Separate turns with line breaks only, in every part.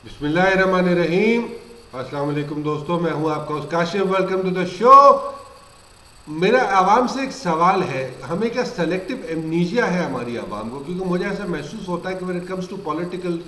बिस्मिल्लाहिर्रहमानिर्रहीम। अस्सलाम वालेकुम दोस्तों, मैं हूं आपका Kashif. Welcome to the show. मेरा आवाम से एक सवाल है, हमें क्या सेलेक्टिव एमनीजिया है हमारी आवाम को? क्योंकि मुझे ऐसा महसूस होता है कि when it comes to political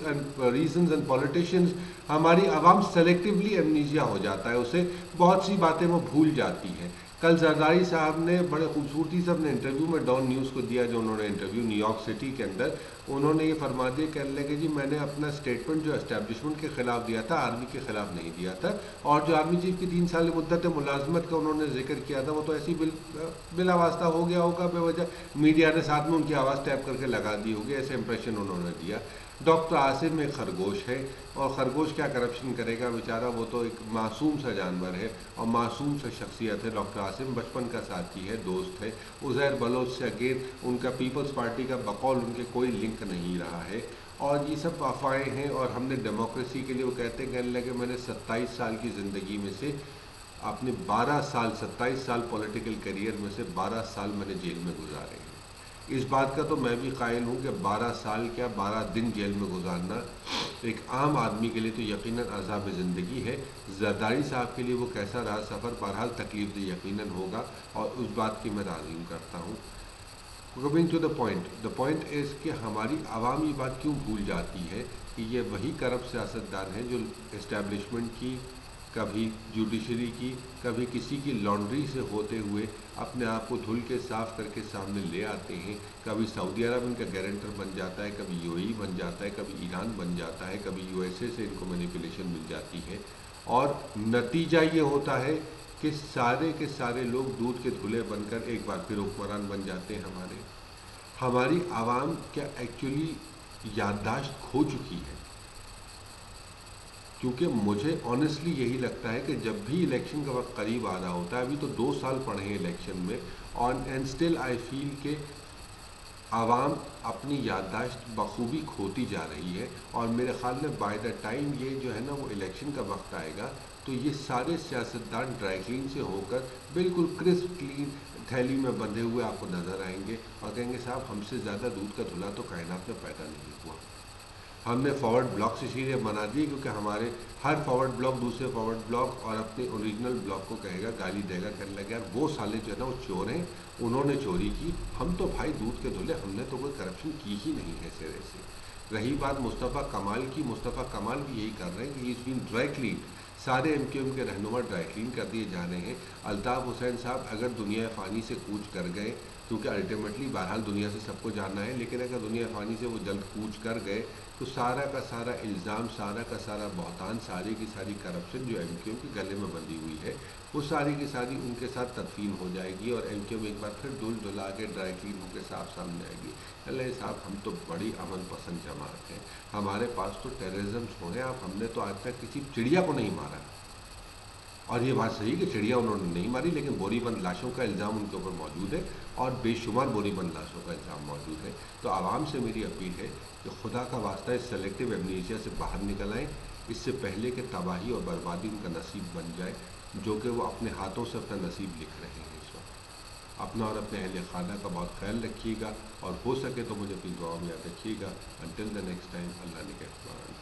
reasons and politicians, हमारी आवाम सेलेक्टिवली एमनीजिया हो जाता है, उसे बहुत सी बातें वो भूल जाती है। कल जरदारी साहब ने बड़े खूबसूरती से अपने इंटरव्यू में डॉन न्यूज़ को दिया, जो उन्होंने इंटरव्यू न्यूयॉर्क सिटी के अंदर, उन्होंने ये फरमा दिया, कहने लगे जी मैंने अपना स्टेटमेंट जो एस्टेब्लिशमेंट के खिलाफ दिया था, आर्मी के खिलाफ नहीं दिया था। और जो आर्मी चीफ की 3 साल मुद्दत मुलाजमत का उन्होंने जिक्र किया था, वो तो ऐसी बिला वास्ता हो गया होगा, बेवजह मीडिया ने साथ में उनकी आवाज़ टैप करके लगा दी होगी, ऐसे इंप्रेशन उन्होंने दिया। डॉक्टर आसिम एक खरगोश है, और ख़रगोश क्या करप्शन करेगा बेचारा, वो तो एक मासूम सा जानवर है और मासूम सा शख्सियत है। डॉक्टर आसिम बचपन का साथी है, दोस्त है। उज़ैर बलोच से अगेन उनका पीपल्स पार्टी का बकौल उनके कोई लिंक नहीं रहा है, और ये सब अफवाहें हैं। और हमने डेमोक्रेसी के लिए, वो कहते हैं, कहने लगे मैंने 27 साल की ज़िंदगी में से अपने 12 साल, 27 साल पॉलिटिकल करियर में से 12 साल मैंने जेल में गुजारे हैं। इस बात का तो मैं भी कायल हूँ कि 12 साल क्या 12 दिन जेल में गुजारना एक आम आदमी के लिए तो यकीनन अज़ाब ज़िंदगी है। जरदारी साहब के लिए वो कैसा रहा सफ़र, बहरहाल तकलीफ दे यकीनन होगा, और उस बात की मैं ताज़ीम करता हूँ। Coming to the point is कि हमारी आवाम ये बात क्यों भूल जाती है कि ये वही करप्ट सियासतदान हैं जो इस्टेब्लिशमेंट की, कभी जुडिशरी की, कभी किसी की लॉन्ड्री से होते हुए अपने आप को धुल के साफ करके सामने ले आते हैं। कभी सऊदी अरब इनका गारंटर बन जाता है, कभी यूएई बन जाता है, कभी ईरान बन जाता है, कभी यूएसए से इनको मैनिपुलेशन मिल जाती है। और नतीजा ये होता है कि सारे के सारे लोग दूध के धुले बनकर एक बार फिर हुक्मरान बन जाते हैं। हमारी आवाम क्या एक्चुअली याददाश्त खो चुकी है? क्योंकि मुझे ऑनेस्टली यही लगता है कि जब भी इलेक्शन का वक्त करीब आ रहा होता है, अभी तो 2 साल पड़े हैं इलेक्शन में, और एंड स्टिल आई फील कि आवाम अपनी याददाश्त बखूबी खोती जा रही है। और मेरे ख्याल में बाय द टाइम ये जो है ना वो इलेक्शन का वक्त आएगा, तो ये सारे सियासतदान ड्राई क्लीन से होकर बिल्कुल क्रिस्प क्लीन थैली में बंधे हुए आपको नज़र आएंगे और कहेंगे साहब हमसे ज़्यादा दूध का धुला तो कायनात में पैदा नहीं हुआ। हमने फॉरवर्ड ब्लॉक्स इसीलिए बना दिए क्योंकि हमारे हर फॉरवर्ड ब्लॉक दूसरे फॉरवर्ड ब्लॉक और अपने ओरिजिनल ब्लॉक को कहेगा, गाली देगा, कहने लगे यार वो साले जो है ना वो चोर हैं, उन्होंने चोरी की, हम तो भाई दूध के धुले, हमने तो कोई करप्शन की ही नहीं है सिरे से। रही बात मुस्तफ़ा कमाल की, मुस्तफ़ा कमाल भी यही कर रहे हैं कि he is been dry clean. सारे एमक्यूएम के रहनुमा ड्राई क्लीन कर दिए जा रहे हैं। अल्ताफ़ हुसैन साहब अगर दुनिया फ़ानी से कूच कर गए, क्योंकि अल्टीमेटली बहरहाल दुनिया से सबको जानना है, लेकिन अगर दुनिया फ़ानी से वो जल्द कूच कर गए तो सारा का सारा इल्ज़ाम, सारा का सारा बहतान, सारी की सारी करप्शन जो एमक्यूएम के गले में बंधी हुई है, वो सारी की सारी उनके साथ तदफीन हो जाएगी और एमक्यूएम एक बार फिर धुल धुला के ड्राई क्लीन होकर साफ सामने आएगी। अल्लाह साहब हम तो बड़ी अमन पसंद जमात हैं, हमारे पास तो टेररिज्म छोड़ें आप, हमने तो आज तक किसी चिड़िया को नहीं मारा। और ये बात सही कि चिड़िया उन्होंने नहीं मारी, लेकिन बोरीबंद लाशों का इल्ज़ाम उनके ऊपर मौजूद है और बेशुमार बोरीबंद लाशों का इल्ज़ाम मौजूद है। तो आवाम से मेरी अपील है कि खुदा का वास्ता इस सेलेक्टिव एमनीशिया से बाहर निकल आएँ, इससे पहले कि तबाही और बर्बादी उनका नसीब बन जाए, जो कि वो अपने हाथों से अपना नसीब लिख रहे हैं इस वक्त। अपना और अपने अहल खाना का बहुत ख्याल रखिएगा, और हो सके तो मुझे अपनी दुआ में याद रखिएगा। अंटिल द नेक्स्ट टाइम, अल्लाह ने कहमान।